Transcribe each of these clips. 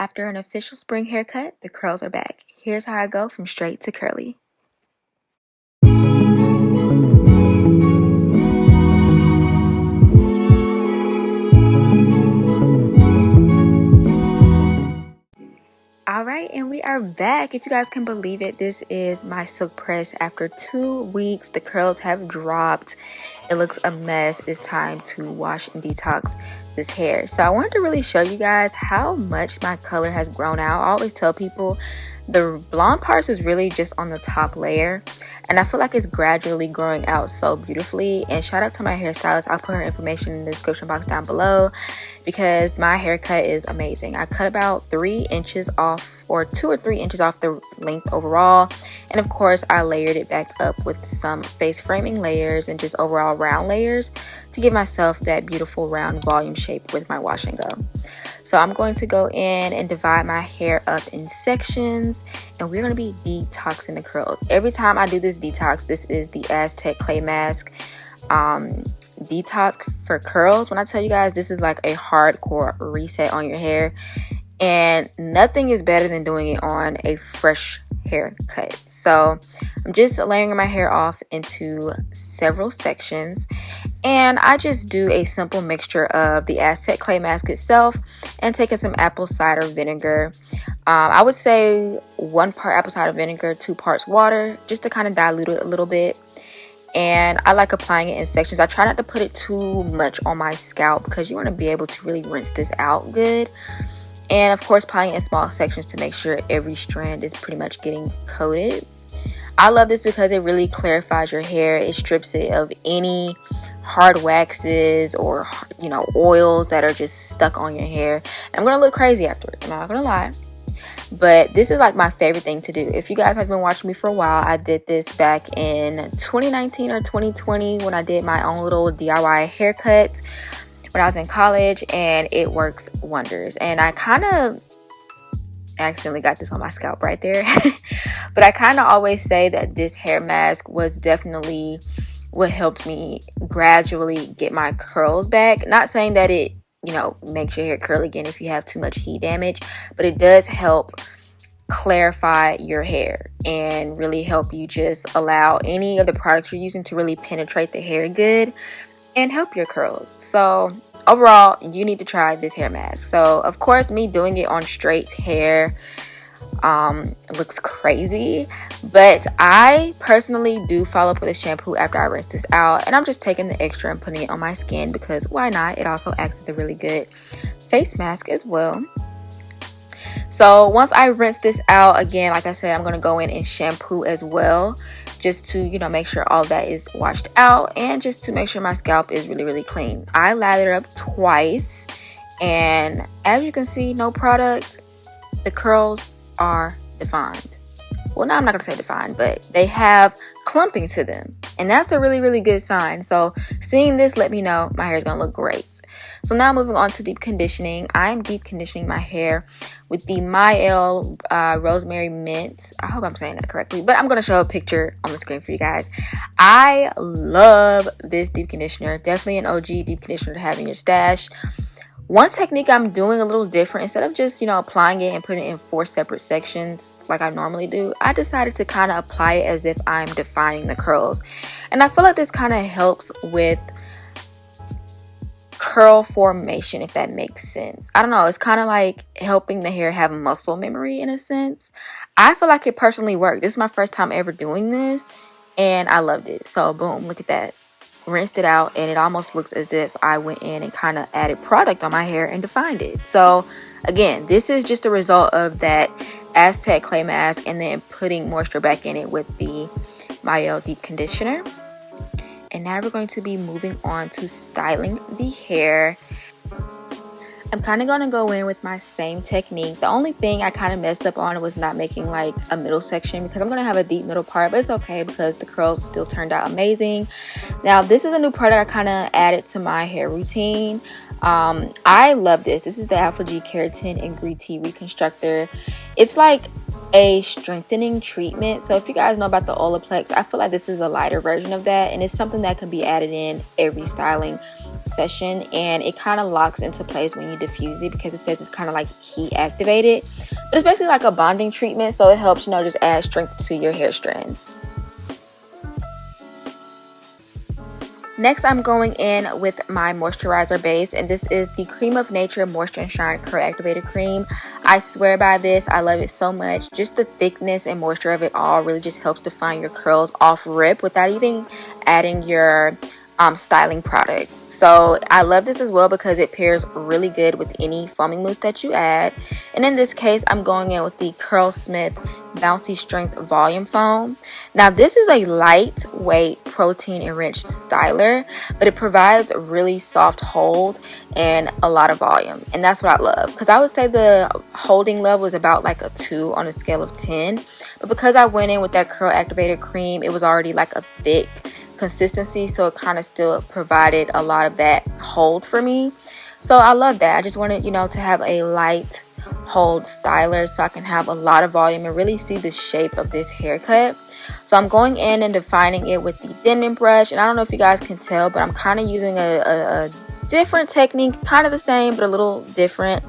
After an official spring haircut, the curls are back. Here's how I go from straight to curly. Alright, and we are back. If you guys can believe it, this is my silk press. After 2 weeks, the curls have dropped. It looks a mess. It's time to wash and detox this hair. So I wanted to really show you guys how much my color has grown out. I always tell people the blonde parts is really just on the top layer, and I feel like it's gradually growing out so beautifully. And shout out to my hairstylist. I'll put her information in the description box down below because my haircut is amazing. I cut about 3 inches off, or 2 or 3 inches off the length overall, and of course I layered it back up with some face framing layers and just overall round layers to give myself that beautiful round volume shape with my wash and go. So I'm going to go in and divide my hair up in sections, and we're going to be detoxing the curls. Every time I do this detox, this is the Aztec clay mask detox for curls. When I tell you guys, this is like a hardcore reset on your hair, and nothing is better than doing it on a fresh haircut. So I'm just layering my hair off into several sections, and I just do a simple mixture of the Aztec clay mask itself and taking some apple cider vinegar. I would say 1 part apple cider vinegar, 2 parts water, just to kind of dilute it a little bit. And I like applying it in sections. I try not to put it too much on my scalp because you want to be able to really rinse this out good. And of course, applying it in small sections to make sure every strand is pretty much getting coated. I love this because it really clarifies your hair. It strips it of any hard waxes or, you know, oils that are just stuck on your hair. And I'm gonna look crazy afterwards, I'm not gonna lie, but this is like my favorite thing to do. If you guys have been watching me for a while, I did this back in 2019 or 2020 when I did my own little DIY haircut when I was in college, and it works wonders. And I kind of accidentally got this on my scalp right there but I kind of always say that this hair mask was definitely what helped me gradually get my curls back. Not saying that it, you know, makes your hair curly again if you have too much heat damage, but it does help clarify your hair and really help you just allow any of the products you're using to really penetrate the hair good and help your curls. So overall, you need to try this hair mask. So of course, me doing it on straight hair looks crazy, but I personally do follow up with a shampoo after I rinse this out, and I'm just taking the extra and putting it on my skin because why not? It also acts as a really good face mask as well. So once I rinse this out, again, like I said, I'm going to go in and shampoo as well, just to, you know, make sure all that is washed out and just to make sure my scalp is really clean. I lather up twice, and as you can see, no product, the curls are defined. Well, now I'm not gonna say defined, but they have clumping to them, and that's a really good sign. So seeing this let me know my hair is gonna look great. So now moving on to deep conditioning. I'm deep conditioning my hair with the Myel Rosemary Mint. I hope I'm saying that correctly, but I'm gonna show a picture on the screen for you guys. I love this deep conditioner. Definitely an OG deep conditioner to have in your stash. One technique I'm doing a little different, instead of just, you know, applying it and putting it in 4 separate sections like I normally do, I decided to kind of apply it as if I'm defining the curls. And I feel like this kind of helps with curl formation, if that makes sense. I don't know, it's kind of like helping the hair have muscle memory in a sense. I feel like it personally worked. This is my first time ever doing this, and I loved it. So boom, look at that. Rinsed it out, and it almost looks as if I went in and kind of added product on my hair and defined it. So again, this is just a result of that Aztec clay mask and then putting moisture back in it with the Myel deep conditioner. And now we're going to be moving on to styling the hair. I'm kind of going to go in with my same technique. The only thing I kind of messed up on was not making like a middle section, because I'm going to have a deep middle part, but it's okay because the curls still turned out amazing. Now, this is a new product I kind of added to my hair routine. I love this. This is the Alpha G Keratin and Green Tea Reconstructor. It's like a strengthening treatment. So if you guys know about the Olaplex, I feel like this is a lighter version of that, and it's something that can be added in every styling session, and it kind of locks into place when you diffuse it because it says it's kind of like heat activated, but it's basically like a bonding treatment, so it helps, you know, just add strength to your hair strands. Next, I'm going in with my moisturizer base, and this is the Cream of Nature Moisture and Shine Curl Activated Cream. I swear by this. I love it so much. Just the thickness and moisture of it all really just helps define your curls off rip without even adding your styling products. So I love this as well because it pairs really good with any foaming mousse that you add. And in this case, I'm going in with the Curlsmith Bouncy Strength Volume Foam. Now this is a lightweight protein enriched styler, but it provides a really soft hold and a lot of volume, and that's what I love, because I would say the holding level is about like a 2 on a scale of 10, but because I went in with that curl activated cream, it was already like a thick consistency, so it kind of still provided a lot of that hold for me. So I love that. I just wanted, you know, to have a light hold styler so I can have a lot of volume and really see the shape of this haircut. So I'm going in and defining it with the Denman brush, and I don't know if you guys can tell, but I'm kind of using a different technique, kind of the same but a little different.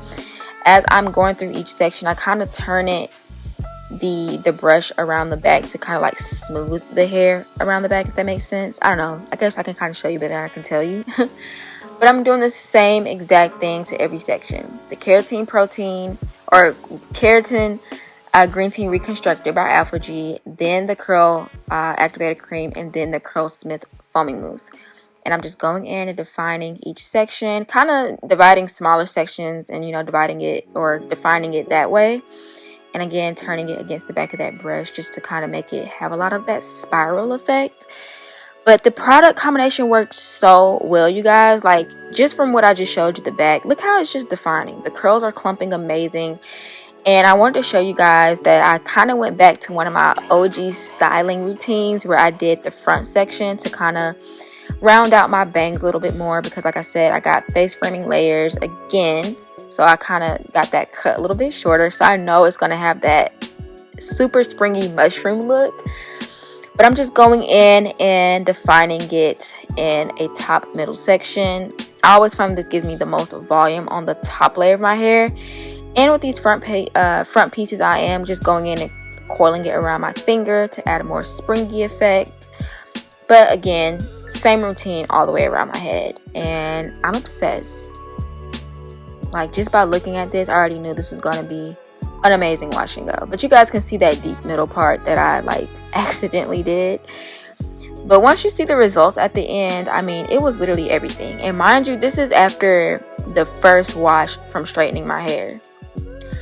As I'm going through each section, I kind of turn it the brush around the back to kind of like smooth the hair around the back, if that makes sense. I don't know, I guess I can kind of show you better than I can tell you. But I'm doing the same exact thing to every section. The keratin green tea reconstructed by Alpha G, then the curl activated cream, and then the Curlsmith foaming mousse. And I'm just going in and defining each section, kind of dividing smaller sections and, you know, dividing it or defining it that way. And again, turning it against the back of that brush just to kind of make it have a lot of that spiral effect. But the product combination worked so well, you guys. Like, just from what I just showed you the back, look how it's just defining. The curls are clumping amazing. And I wanted to show you guys that I kind of went back to one of my OG styling routines where I did the front section to kind of round out my bangs a little bit more, because like I said, I got face framing layers again. So I kind of got that cut a little bit shorter. So I know it's going to have that super springy mushroom look. But I'm just going in and defining it in a top middle section. I always find this gives me the most volume on the top layer of my hair. And with these front pieces, I am just going in and coiling it around my finger to add a more springy effect. But again, same routine all the way around my head. And I'm obsessed. Like, just by looking at this, I already knew this was going to be an amazing wash and go. But you guys can see that deep middle part that I like accidentally did. But once you see the results at the end, I mean, it was literally everything. And mind you, this is after the first wash from straightening my hair.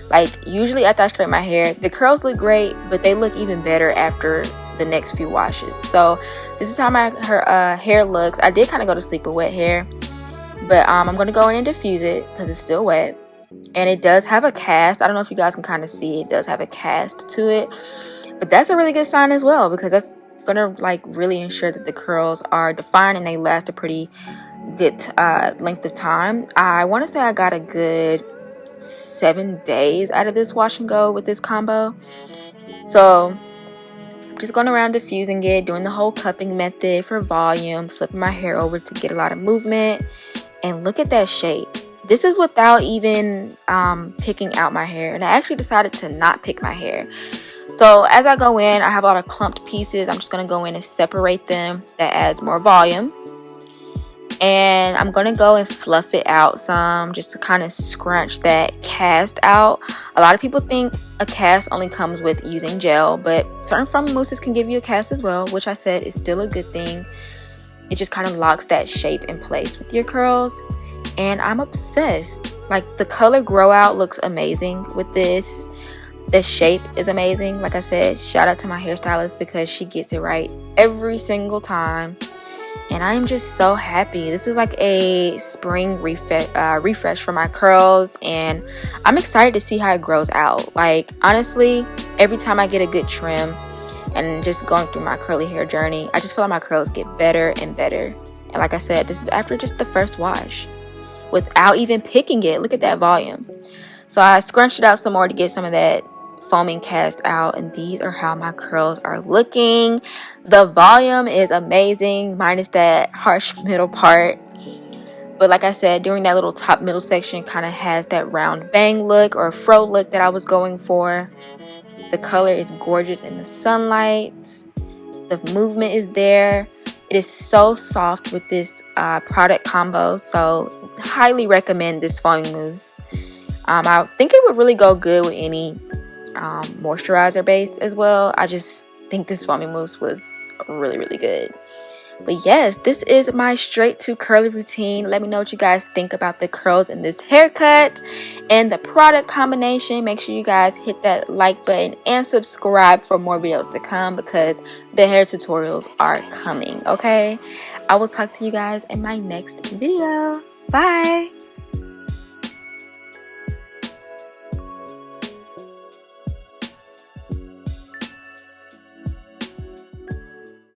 Like, usually after I straighten my hair, the curls look great, but they look even better after the next few washes. So this is how my hair looks. I did kind of go to sleep with wet hair, but I'm going to go in and diffuse it because it's still wet. And it does have a cast. I don't know if you guys can kind of see it. It does have a cast to it. But that's a really good sign as well, because that's going to like really ensure that the curls are defined and they last a pretty good length of time. I want to say I got a good 7 days out of this wash and go with this combo. So just going around diffusing it, doing the whole cupping method for volume, flipping my hair over to get a lot of movement. And look at that shape. This is without even picking out my hair. And I actually decided to not pick my hair. So as I go in, I have a lot of clumped pieces. I'm just going to go in and separate them. That adds more volume. And I'm going to go and fluff it out some just to kind of scrunch that cast out. A lot of people think a cast only comes with using gel, but certain foaming mousses can give you a cast as well, which I said is still a good thing. It just kind of locks that shape in place with your curls. And I'm obsessed. Like, the color grow out looks amazing with this. The shape is amazing. Like I said, shout out to my hairstylist because she gets it right every single time. And I am just so happy. This is like a spring refresh for my curls. And I'm excited to see how it grows out. Like, honestly, every time I get a good trim and just going through my curly hair journey, I just feel like my curls get better and better. And like I said, this is after just the first wash without even picking it. Look at that volume. So I scrunched it out some more to get some of that foaming cast out, and these are how my curls are looking. The volume is amazing, minus that harsh middle part. But like I said, during that little top middle section kind of has that round bang look or fro look that I was going for. The color is gorgeous in the sunlight. The movement is there. It is so soft with this product combo, so highly recommend this foaming mousse. I think it would really go good with any moisturizer base as well. I just think this foaming mousse was really, really good. But yes, this is my straight to curly routine. Let me know what you guys think about the curls in this haircut and the product combination. Make sure you guys hit that like button and subscribe for more videos to come, because the hair tutorials are coming, okay? I will talk to you guys in my next video. Bye!